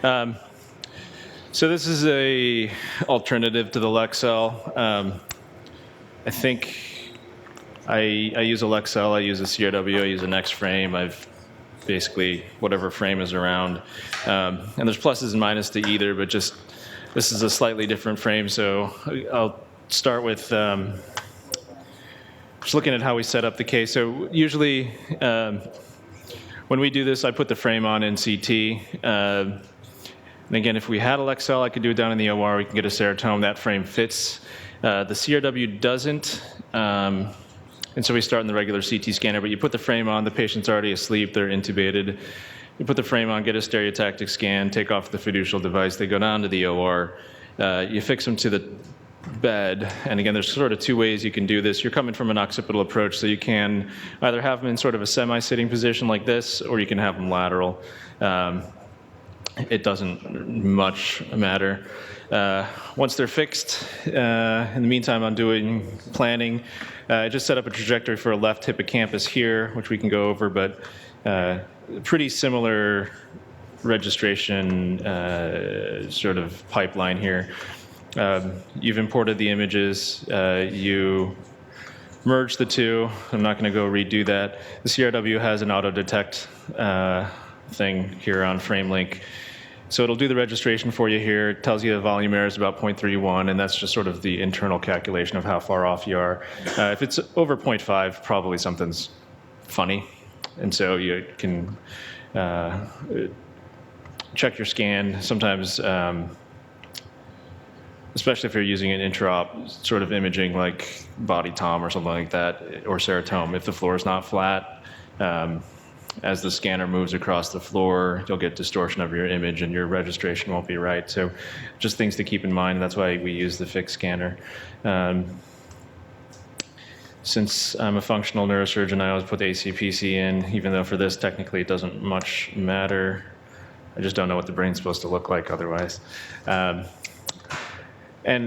So this is a alternative to the Lexel. I think I use a Lexel, I use a CRW, I use an X frame. I've basically whatever frame is around. And there's pluses and minuses to either, but just this is a slightly different frame. So I'll start with just looking at how we set up the case. So usually when we do this, I put the frame on in CT. And again, if we had a Lexel, I could do it down in the OR. We can get a ceratome. That frame fits. The CRW doesn't. And so we start in the regular CT scanner, but you put the frame on, the patient's already asleep, they're intubated. You put the frame on, get a stereotactic scan, take off the fiducial device, they go down to the OR. You fix them to the bed, and again, there's sort of two ways you can do this. You're coming from an occipital approach, so you can either have them in sort of a semi-sitting position like this, or you can have them lateral. It doesn't much matter. Once they're fixed, in the meantime, I'm doing planning. I just set up a trajectory for a left hippocampus here, which we can go over, but pretty similar registration sort of pipeline here. You've imported the images. You merge the two. I'm not going to go redo that. The CRW has an auto-detect thing here on FrameLink. So it'll do the registration for you here. It tells you the volume error is about 0.31, and that's just sort of the internal calculation of how far off you are. If it's over 0.5, probably something's funny. And so you can check your scan. Sometimes, especially if you're using an intra-op sort of imaging like body tom or something like that, or ceratome, if the floor is not flat, as the scanner moves across the floor, you'll get distortion of your image and your registration won't be right. So just things to keep in mind. That's why we use the fixed scanner. Since I'm a functional neurosurgeon, I always put the ACPC in, even though for this, technically, it doesn't much matter. I just don't know what the brain's supposed to look like otherwise. And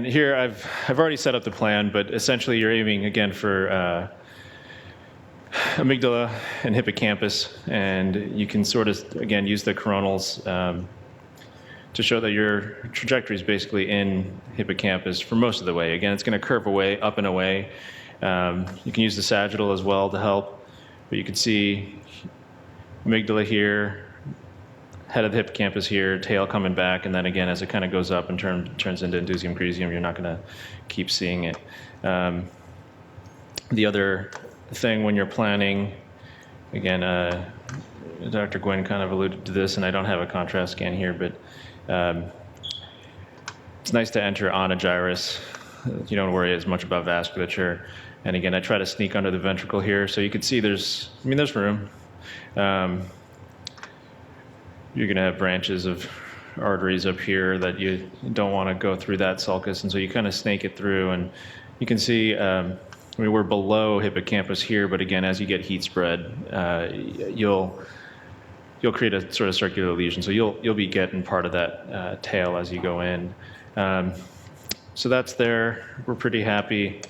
here, I've already set up the plan, but essentially, you're aiming, again, for amygdala and hippocampus, and you can sort of, again, use the coronals to show that your trajectory is basically in hippocampus for most of the way. Again, it's going to curve away, up and away. You can use the sagittal as well to help, but you can see amygdala here, head of the hippocampus here, tail coming back, and then again, as it kind of goes up and turns into indusium crisium, you're not going to keep seeing it. The other thing when you're planning, again, Dr. Gwynn kind of alluded to this, and I don't have a contrast scan here, but it's nice to enter on a gyrus. You don't worry as much about vasculature. And again, I try to sneak under the ventricle here, so you can see there's room. You're going to have branches of arteries up here that you don't want to go through that sulcus, and so you kind of snake it through, and you can see we're below hippocampus here, but again, as you get heat spread, you'll create a sort of circular lesion, so you'll be getting part of that tail as you go in. So that's there. We're pretty happy.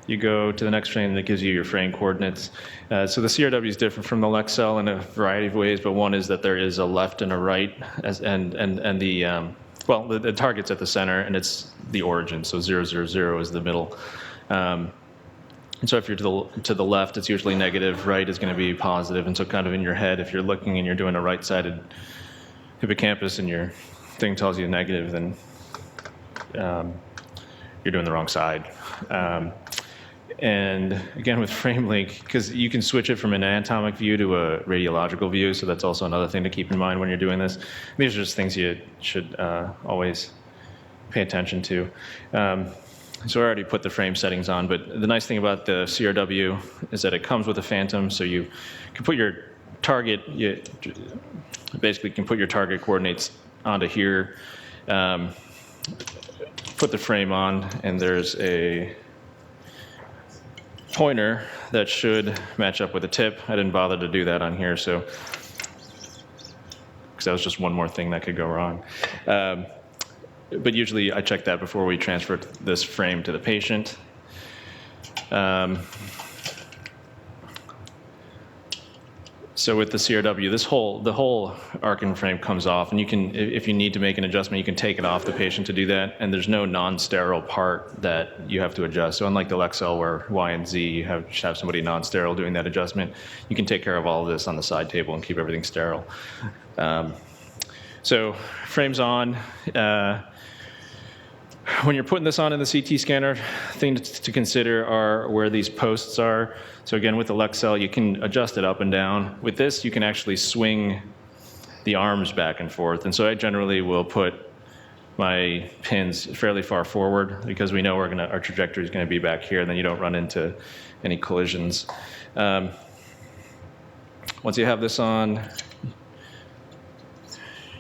You go to the next frame that gives you your frame coordinates. So the CRW is different from the Lexel in a variety of ways, but one is that there is a left and a right, and the target's at the center, and it's the origin, so 0, 0, 0 is the middle. And so if you're to the left, it's usually negative, right is going to be positive, and so kind of in your head, if you're looking and you're doing a right-sided hippocampus and your thing tells you negative, then you're doing the wrong side. And again, with FrameLink, because you can switch it from an anatomic view to a radiological view, so that's also another thing to keep in mind when you're doing this. These are just things you should always pay attention to. So I already put the frame settings on, but the nice thing about the CRW is that it comes with a phantom, so you can put your target, you basically can put your target coordinates onto here, put the frame on, and there's a pointer that should match up with a tip. I didn't bother to do that on here, so because that was just one more thing that could go wrong. But usually I check that before we transfer this frame to the patient. So with the CRW, the whole arcing frame comes off, and you can, if you need to make an adjustment, you can take it off the patient to do that, and there's no non-sterile part that you have to adjust. So unlike the Lexel where Y and Z, you have somebody non-sterile doing that adjustment, you can take care of all of this on the side table and keep everything sterile. So frame's on. When you're putting this on in the CT scanner, things to consider are where these posts are. So again, with the Lexel, you can adjust it up and down. With this, you can actually swing the arms back and forth. And so I generally will put my pins fairly far forward because we know our trajectory is going to be back here, and then you don't run into any collisions. Once you have this on,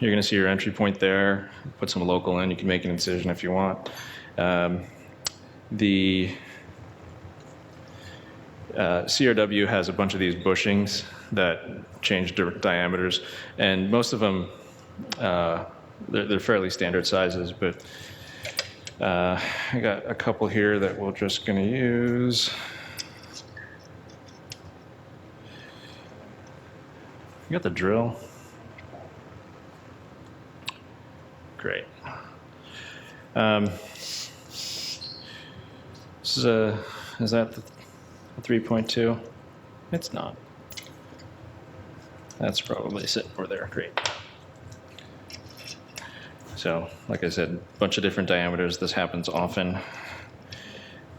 you're going to see your entry point there. Put some local in. You can make an incision if you want. The CRW has a bunch of these bushings that change diameters, and most of them, they're fairly standard sizes, but I got a couple here that we're just going to use. You got the drill? Great. Is that the 3.2? It's not. That's probably sitting over there. Great. So, like I said, a bunch of different diameters. This happens often.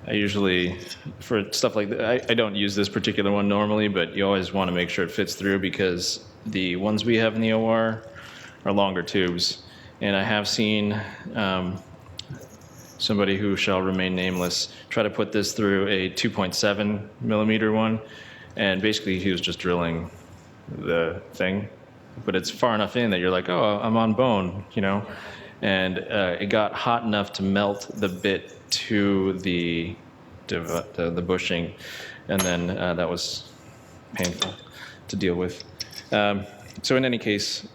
I usually, for stuff like that, I don't use this particular one normally, but you always want to make sure it fits through because the ones we have in the OR are longer tubes. And I have seen somebody who shall remain nameless try to put this through a 2.7 millimeter one, and basically he was just drilling the thing, but it's far enough in that you're like, oh, I'm on bone, you know, and it got hot enough to melt the bit to the bushing, and then that was painful to deal with. So in any case,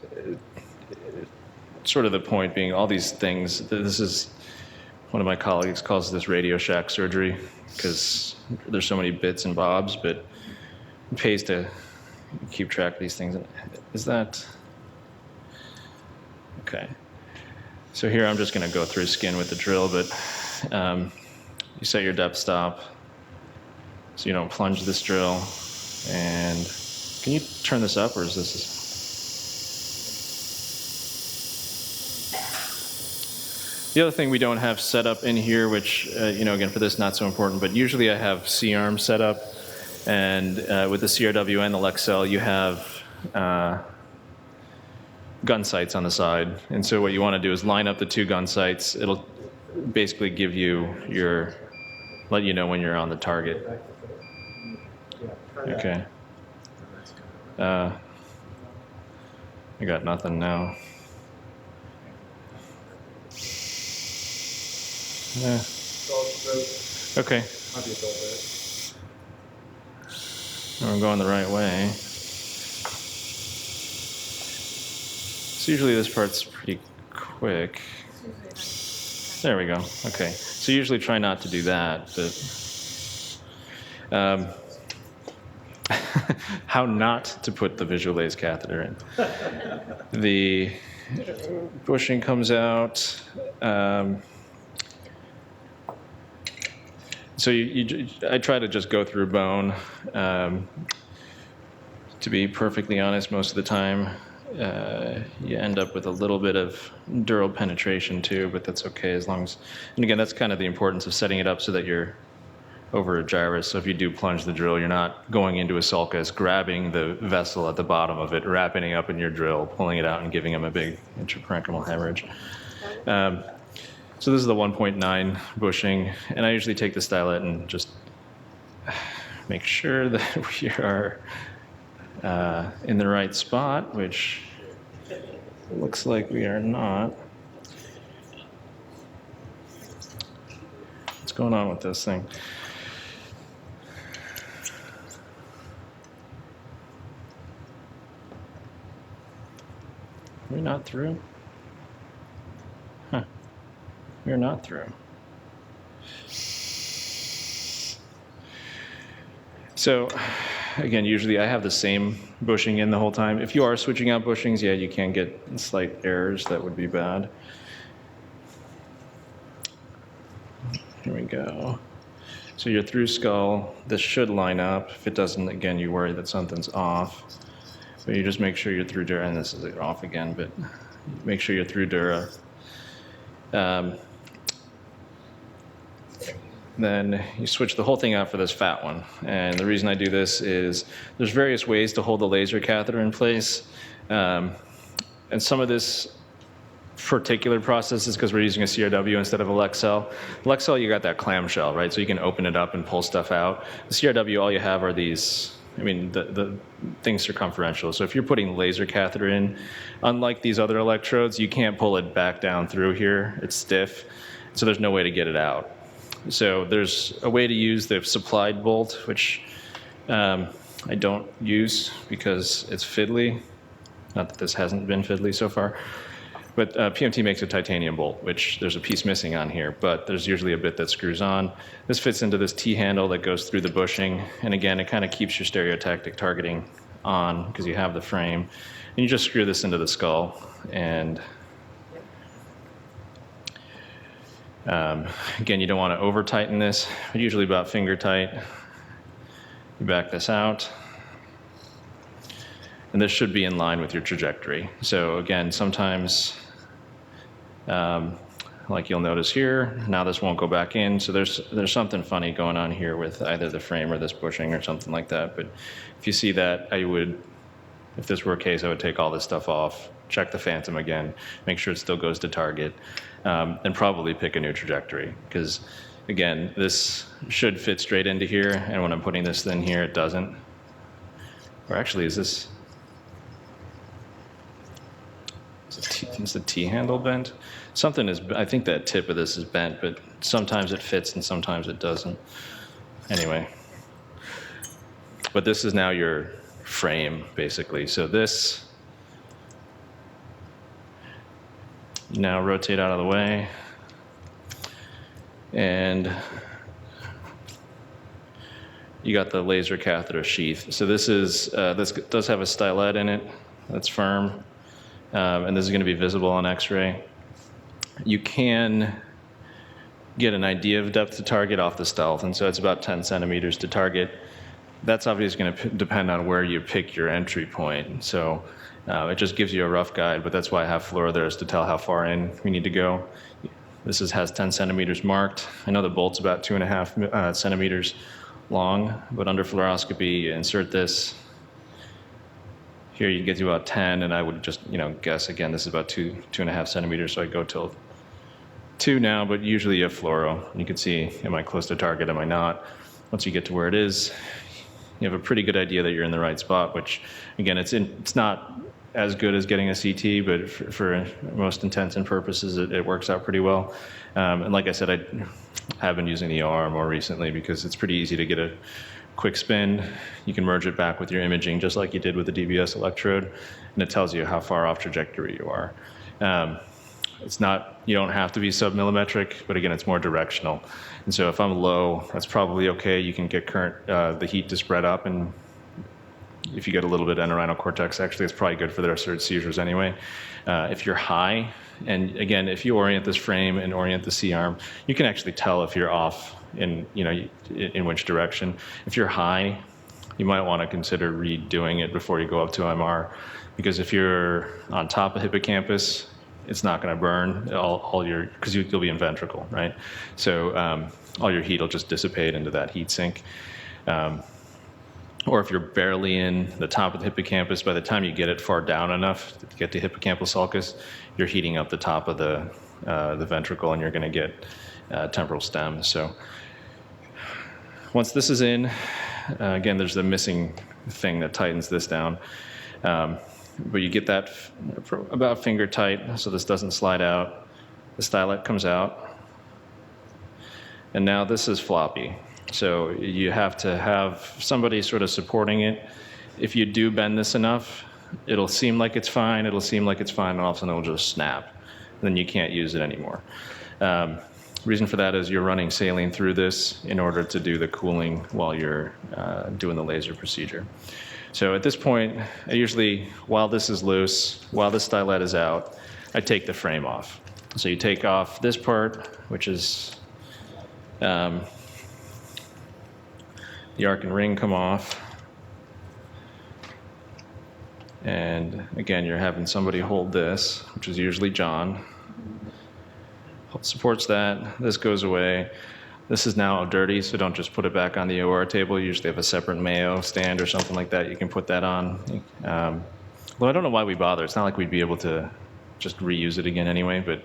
sort of the point being all these things, this is, one of my colleagues calls this Radio Shack surgery because there's so many bits and bobs, but it pays to keep track of these things. Is that, okay. So here I'm just gonna go through skin with the drill, but you set your depth stop so you don't plunge this drill. And can you turn this up, or is this? The other thing we don't have set up in here, which, you know, again, for this, not so important, but usually I have C-arm set up, and with the CRW and the Lexel, you have gun sights on the side. And so what you want to do is line up the two gun sights. It'll basically give you let you know when you're on the target. Okay. I got nothing now. Yeah. Okay. I'm going the right way. So usually this part's pretty quick. There we go. Okay. So usually try not to do that, but how not to put the Visualase catheter in. The bushing comes out. So I try to just go through bone. To be perfectly honest, most of the time, you end up with a little bit of dural penetration too, but that's okay as long as, and again, that's kind of the importance of setting it up so that you're over a gyrus. So if you do plunge the drill, you're not going into a sulcus, grabbing the vessel at the bottom of it, wrapping it up in your drill, pulling it out and giving them a big intraparenchymal hemorrhage. So this is the 1.9 bushing, and I usually take the stylet and just make sure that we are in the right spot, which looks like we are not. What's going on with this thing? Are we not through? Huh. We're not through. So again, usually I have the same bushing in the whole time. If you are switching out bushings, yeah, you can get slight errors. That would be bad. Here we go. So you're through skull. This should line up. If it doesn't, again, you worry that something's off. But you just make sure you're through dura, and this is off again, but make sure you're through dura. Then you switch the whole thing out for this fat one. And the reason I do this is there's various ways to hold the laser catheter in place. And some of this particular process is because we're using a CRW instead of a Lexel. Lexel, you got that clamshell, right? So you can open it up and pull stuff out. The CRW, all you have are these, I mean, the thing's circumferential. So if you're putting laser catheter in, unlike these other electrodes, you can't pull it back down through here. It's stiff, so there's no way to get it out. So there's a way to use the supplied bolt, which I don't use because it's fiddly. Not that this hasn't been fiddly so far. But PMT makes a titanium bolt, which there's a piece missing on here, but there's usually a bit that screws on. This fits into this T-handle that goes through the bushing. And again, it kind of keeps your stereotactic targeting on because you have the frame. And you just screw this into the skull. And again, you don't want to over tighten this, usually about finger tight. You back this out. And this should be in line with your trajectory. So again, sometimes, like you'll notice here, now this won't go back in. So there's something funny going on here with either the frame or this bushing or something like that. But if you see that, I would, if this were a case, I would take all this stuff off, check the phantom again, make sure it still goes to target, and probably pick a new trajectory. Because again, this should fit straight into here. And when I'm putting this in here, it doesn't. Or actually, is this, is the T-handle bent? Something is, I think that tip of this is bent, but sometimes it fits and sometimes it doesn't. Anyway, but this is now your frame, basically. So this, now rotate out of the way. And you got the laser catheter sheath. So this is, this does have a stylet in it that's firm. And this is going to be visible on X-ray. You can get an idea of depth to target off the stealth, and so it's about 10 centimeters to target. That's obviously going to depend on where you pick your entry point. So it just gives you a rough guide, but that's why I have fluoro there, is to tell how far in we need to go. This has 10 centimeters marked. I know the bolt's about 2.5 centimeters long, but under fluoroscopy, you insert this. Here you get to about 10, and I would just, guess, again, this is about 2.5 centimeters, so I go till 2 now, but usually you have fluoro. You can see, am I close to target, am I not? Once you get to where it is, you have a pretty good idea that you're in the right spot, which, again, it's not as good as getting a CT, but for most intents and purposes, it works out pretty well. And like I said, I have been using the OR more recently because it's pretty easy to get a quick spin. You can merge it back with your imaging just like you did with the DBS electrode, and it tells you how far off trajectory you are. It's not, you don't have to be submillimetric, but again, it's more directional. And so if I'm low, that's probably okay. You can get current, the heat to spread up, and if you get a little bit of entorhinal cortex, actually it's probably good for their surge seizures anyway. If you're high, and again, if you orient this frame and orient the C-arm, you can actually tell if you're off in which direction. If you're high, you might want to consider redoing it before you go up to MR, because if you're on top of hippocampus, it's not going to burn all your, because you'll be in ventricle, right? So all your heat will just dissipate into that heat sink. Or if you're barely in the top of the hippocampus, by the time you get it far down enough to get to hippocampal sulcus, you're heating up the top of the ventricle, and you're going to get temporal stem. So once this is in, again, there's the missing thing that tightens this down. But you get that about finger tight, so this doesn't slide out. The stylet comes out. And now this is floppy. So you have to have somebody sort of supporting it. If you do bend this enough, it'll seem like it's fine, and all of a sudden it'll just snap. And then you can't use it anymore. Reason for that is you're running saline through this in order to do the cooling while you're doing the laser procedure. So at this point, I usually, while this is loose, while the stylet is out, I take the frame off. So you take off this part, which is the arc and ring come off. And again, you're having somebody hold this, which is usually John. Supports that. This goes away. This is now dirty, so don't just put it back on the OR table. You usually have a separate Mayo stand or something like that. You can put that on. Well, I don't know why we bother. It's not like we'd be able to just reuse it again anyway, but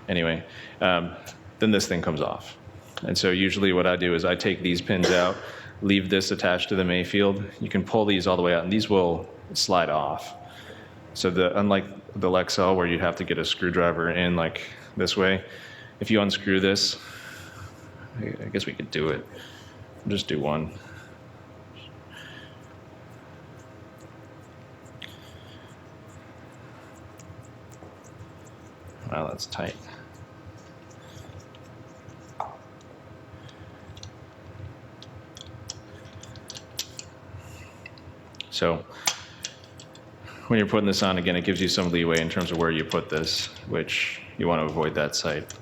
anyway, then this thing comes off. And so usually what I do is I take these pins out, leave this attached to the Mayfield. You can pull these all the way out, and these will slide off. So unlike the Lexel, where you'd have to get a screwdriver in like this way, if you unscrew this, I guess we could do it. We'll just do one. Wow, that's tight. So when you're putting this on, again, it gives you some leeway in terms of where you put this, which you want to avoid that site.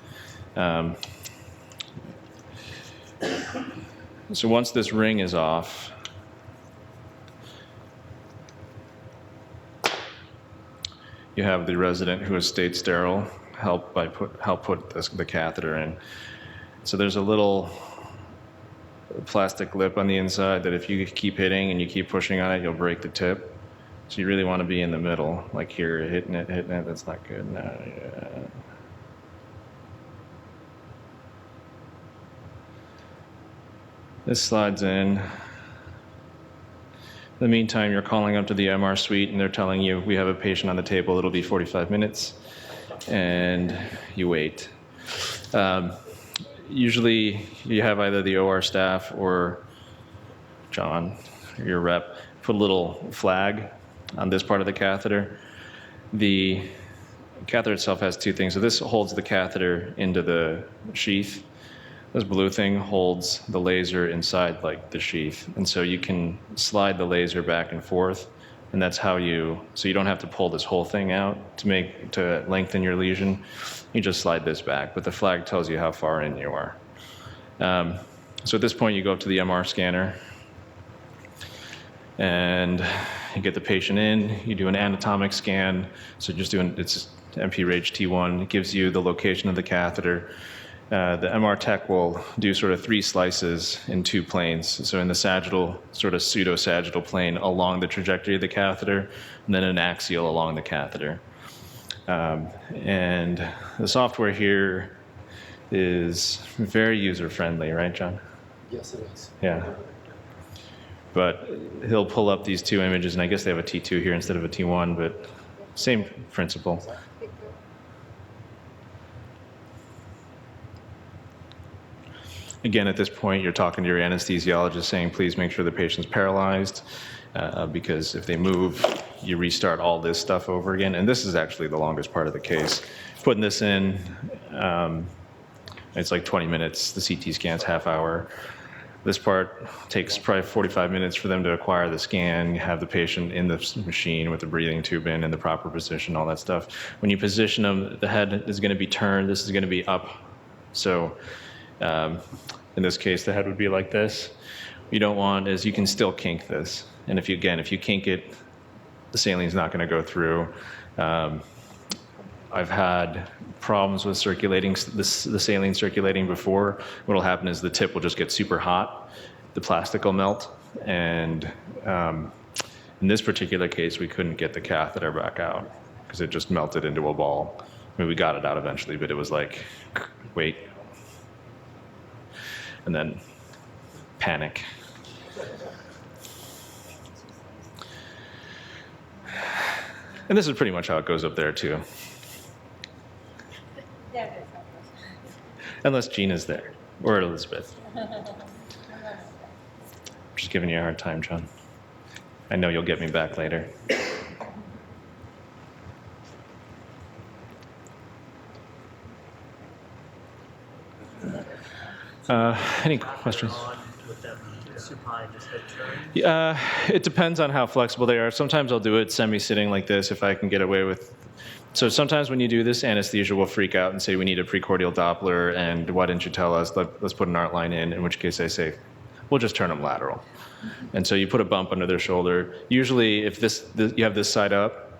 So once this ring is off, you have the resident who is state sterile help put the catheter in. So there's a little plastic lip on the inside that if you keep hitting and you keep pushing on it, you'll break the tip. So you really want to be in the middle, like here, hitting it, that's not good. No, yeah. This slides in. In the meantime, you're calling up to the MR suite and they're telling you, we have a patient on the table, it'll be 45 minutes, and you wait. Usually you have either the OR staff or John, your rep, put a little flag on this part of the catheter. The catheter itself has two things. So this holds the catheter into the sheath. This blue thing holds the laser inside like the sheath. And so you can slide the laser back and forth, and that's how so you don't have to pull this whole thing out to lengthen your lesion. You just slide this back, but the flag tells you how far in you are. So at this point, you go up to the MR scanner, and you get the patient in, you do an anatomic scan. So it's MP-RAGE T1. It gives you the location of the catheter. The MR tech will do sort of 3 slices in 2 planes. So in the sagittal, sort of pseudo-sagittal plane along the trajectory of the catheter, and then an axial along the catheter. And the software here is very user-friendly, right, John? Yes, it is. Yeah. But he'll pull up these 2 images, and I guess they have a T2 here instead of a T1, but same principle. Again, at this point, you're talking to your anesthesiologist saying, please make sure the patient's paralyzed, because if they move, you restart all this stuff over again. And this is actually the longest part of the case. Putting this in, it's like 20 minutes. The CT scan's half hour. This part takes probably 45 minutes for them to acquire the scan, have the patient in the machine with the breathing tube in the proper position, all that stuff. When you position them, the head is going to be turned. This is going to be up. So in this case, the head would be like this. What you don't want is you can still kink this. And if you kink it, the saline's not going to go through. I've had problems with the saline circulating before. What will happen is the tip will just get super hot. The plastic will melt. And in this particular case, we couldn't get the catheter back out because it just melted into a ball. I mean, we got it out eventually, but it was like, wait. And then panic. And this is pretty much how it goes up there, too. Unless Gina's there, or Elizabeth. Just giving you a hard time, John. I know you'll get me back later. Any questions? With them supine, just head turn? It depends on how flexible they are. Sometimes I'll do it semi-sitting like this if I can get away with. So sometimes when you do this, anesthesia will freak out and say, we need a precordial Doppler, and why didn't you tell us? Let's put an art line in which case I say, we'll just turn them lateral. And so you put a bump under their shoulder. Usually if you have this side up,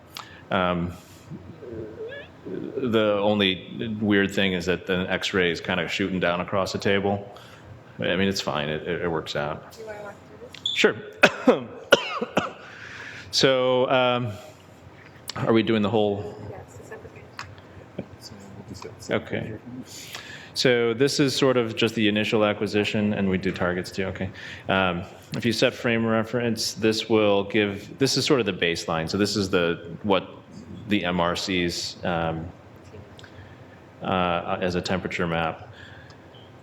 the only weird thing is that the X-ray is kind of shooting down across the table. I mean, it's fine. It works out. Do you want to walk through this? Sure. So, are we doing the whole? Yeah, it's a separate page. Okay. So this is sort of just the initial acquisition, and we do targets too. Okay. If you set frame reference, this is sort of the baseline. So this is what the MR sees as a temperature map.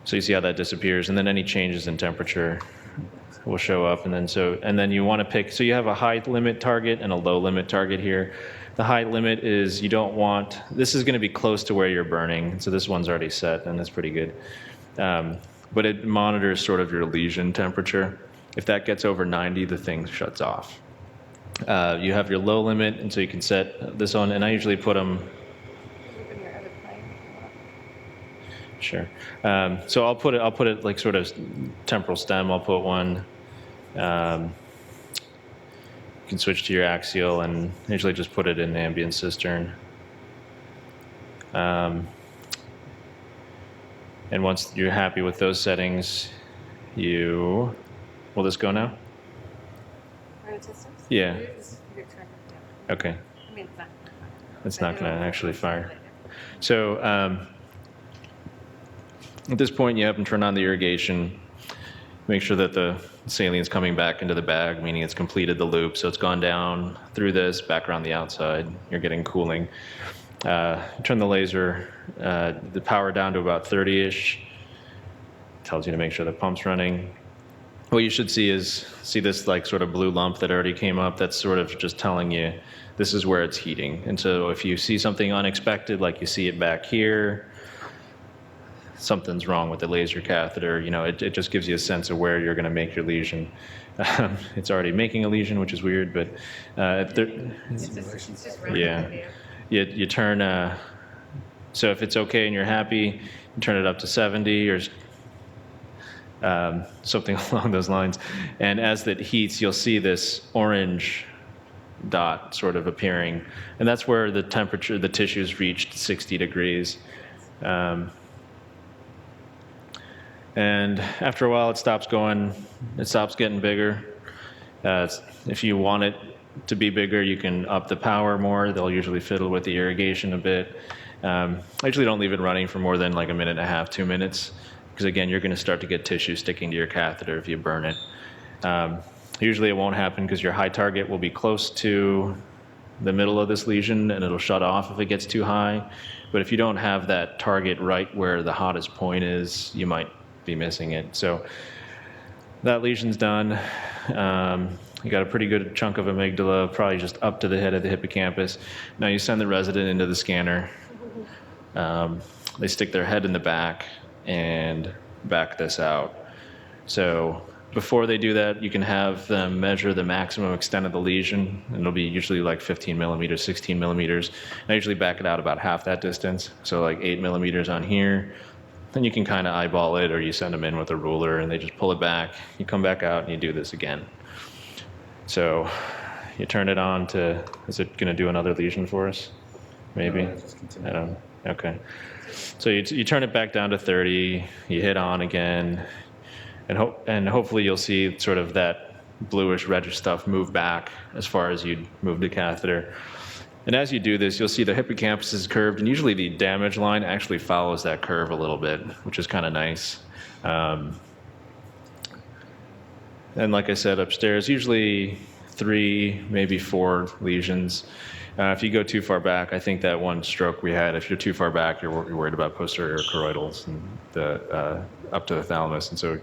So you see how that disappears, and then any changes in temperature will show up, and then you want to pick. So you have a high limit target and a low limit target here. The high limit is you don't want. This is going to be close to where you're burning, so this one's already set, and that's pretty good. But it monitors sort of your lesion temperature. If that gets over 90, the thing shuts off. You have your low limit, and so you can set this on. And I usually put them. Open your other plane. Sure. So I'll put it like sort of temporal stem. I'll put one. You can switch to your axial and usually just put it in ambient cistern. And once you're happy with those settings, will this go now? Rhinotistus? Yeah. You're trying to- Okay. I mean, it's not. It's not going to actually fire. So at this point, you have them turn on the irrigation. Make sure that the saline's coming back into the bag, meaning it's completed the loop. So it's gone down through this, back around the outside. You're getting cooling. Turn the laser, the power down to about 30-ish. Tells you to make sure the pump's running. What you should see is this like sort of blue lump that already came up. That's sort of just telling you this is where it's heating. And so if you see something unexpected, like you see it back here, something's wrong with the laser catheter. It just gives you a sense of where you're going to make your lesion. It's already making a lesion, which is weird, but It's just running. yeah, you turn. So if it's okay and you're happy, you turn it up to 70 or something along those lines. And as it heats, you'll see this orange dot sort of appearing, and that's where the temperature, the tissue's reached 60 degrees. And after a while, it stops getting bigger. If you want it to be bigger, you can up the power more. They'll usually fiddle with the irrigation a bit. I usually don't leave it running for more than like a minute and a half, 2 minutes, because again, you're going to start to get tissue sticking to your catheter if you burn it. Usually it won't happen because your high target will be close to the middle of this lesion, and it'll shut off if it gets too high. But if you don't have that target right where the hottest point is, you might be missing it. So that lesion's done. You got a pretty good chunk of amygdala, probably just up to the head of the hippocampus. Now you send the resident into the scanner. They stick their head in the back and back this out. So before they do that, you can have them measure the maximum extent of the lesion, and it'll be usually like 15 millimeters, 16 millimeters. I usually back it out about half that distance, so like 8 millimeters on here. Then you can kind of eyeball it, or you send them in with a ruler and they just pull it back. You come back out and you do this again. So you turn it on to, is it going to do another lesion for us? Maybe? I don't know. Okay. So you turn it back down to 30, you hit on again, and hopefully you'll see sort of that bluish reddish stuff move back as far as you'd move the catheter. And as you do this, you'll see the hippocampus is curved, and usually the damage line actually follows that curve a little bit, which is kind of nice. And like I said, upstairs, usually 3, maybe 4 lesions. If you go too far back, I think that one stroke we had, if you're too far back, you're worried about posterior choroidals and up to the thalamus. And so,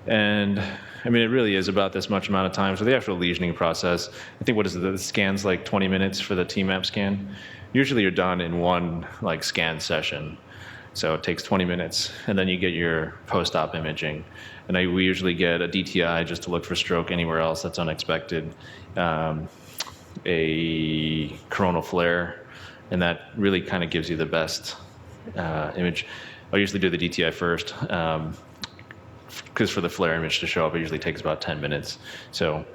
and I mean, it really is about this much amount of time. So the actual lesioning process, I think, what is it, the scan's like 20 minutes for the TMAP scan. usually you're done in one like scan session. So it takes 20 minutes, and then you get your post-op imaging. And we usually get a DTI just to look for stroke anywhere else that's unexpected, a coronal flare, and that really kind of gives you the best image. I usually do the DTI first, because for the flare image to show up, it usually takes about 10 minutes. So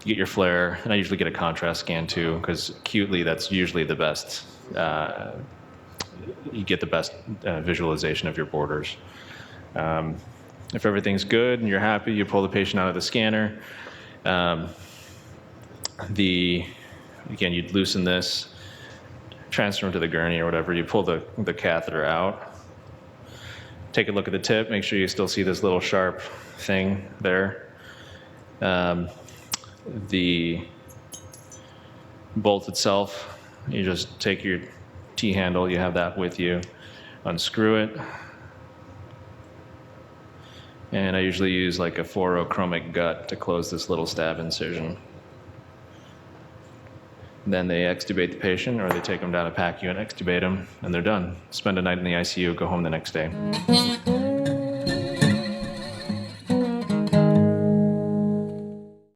you get your flare, and I usually get a contrast scan too, because acutely that's usually the best. You get the best visualization of your borders. If everything's good and you're happy, you pull the patient out of the scanner. Again, you'd loosen this, transfer them to the gurney or whatever. You pull the catheter out. Take a look at the tip. Make sure you still see this little sharp thing there. The bolt itself, you just take your T-handle, you have that with you, unscrew it. And I usually use like a fluorochromic gut to close this little stab incision. Then they extubate the patient, or they take them down to PACU and extubate them, and they're done. Spend a night in the ICU, go home the next day.